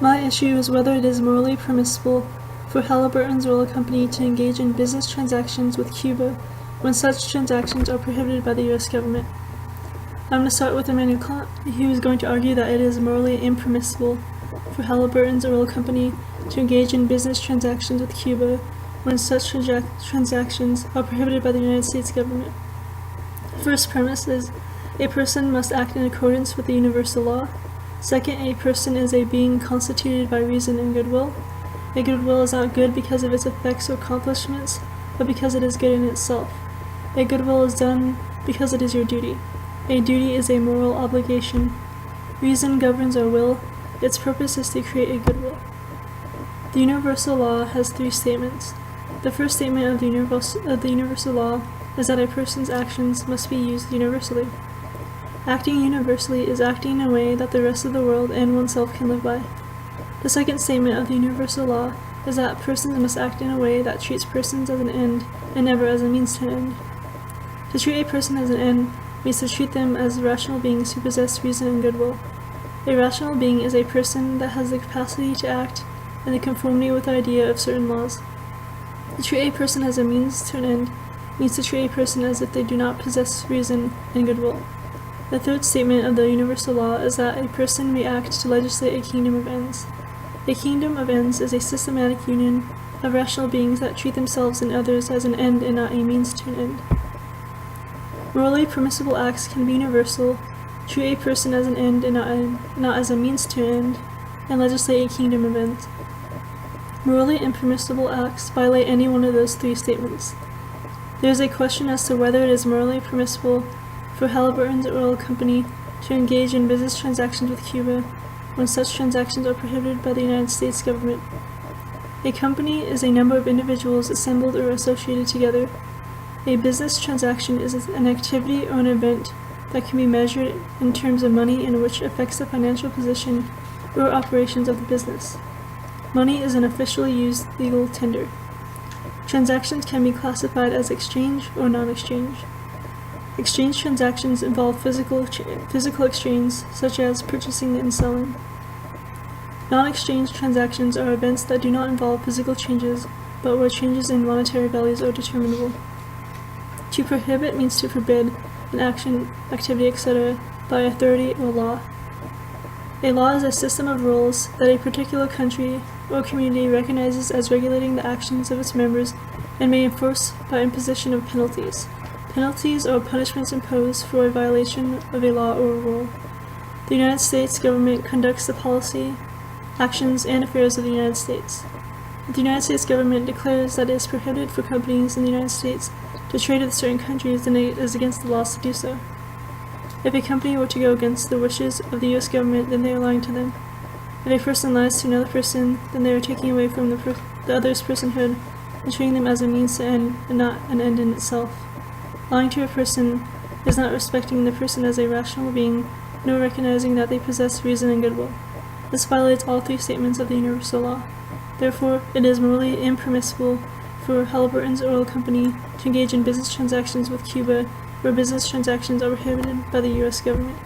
My issue is whether it is morally permissible for Halliburton's Oil Company to engage in business transactions with Cuba when such transactions are prohibited by the U.S. government. I'm going to start with Immanuel Kant. He was going to argue that it is morally impermissible for Halliburton's Oil Company to engage in business transactions with Cuba when such transactions are prohibited by the United States government. The first premise is a person must act in accordance with the universal law. Second, a person is a being constituted by reason and goodwill. A goodwill is not good because of its effects or accomplishments, but because it is good in itself. A goodwill is done because it is your duty. A duty is a moral obligation. Reason governs our will. Its purpose is to create a goodwill. The universal law has three statements. The first statement of the universal law is that a person's actions must be used universally. Acting universally is acting in a way that the rest of the world and oneself can live by. The second statement of the universal law is that persons must act in a way that treats persons as an end and never as a means to an end. To treat a person as an end means to treat them as rational beings who possess reason and goodwill. A rational being is a person that has the capacity to act in the conformity with the idea of certain laws. To treat a person as a means to an end means to treat a person as if they do not possess reason and goodwill. The third statement of the universal law is that a person may act to legislate a kingdom of ends. A kingdom of ends is a systematic union of rational beings that treat themselves and others as an end and not a means to an end. Morally permissible acts can be universal, treat a person as an end and not as a means to an end, and legislate a kingdom of ends. Morally impermissible acts violate any one of those three statements. There is a question as to whether it is morally permissible for Halliburton's Oil Company to engage in business transactions with Cuba when such transactions are prohibited by the United States government. A company is a number of individuals assembled or associated together. A business transaction is an activity or an event that can be measured in terms of money and which affects the financial position or operations of the business. Money is an officially used legal tender. Transactions can be classified as exchange or non-exchange. Exchange transactions involve physical exchange, such as purchasing and selling. Non-exchange transactions are events that do not involve physical changes, but where changes in monetary values are determinable. To prohibit means to forbid an action, activity, etc. by authority or law. A law is a system of rules that a particular country or community recognizes as regulating the actions of its members and may enforce by imposition of penalties. Penalties are punishments imposed for a violation of a law or a rule. The United States government conducts the policy, actions, and affairs of the United States. The United States government declares that it is prohibited for companies in the United States to trade with certain countries, then it is against the laws to do so. If a company were to go against the wishes of the U.S. government, then they are lying to them. If a person lies to another person, then they are taking away from the other's personhood and treating them as a means to end and not an end in itself. Lying to a person is not respecting the person as a rational being, nor recognizing that they possess reason and goodwill. This violates all three statements of the universal law. Therefore, it is morally impermissible for Halliburton's Oil Company to engage in business transactions with Cuba where business transactions are prohibited by the U.S. government.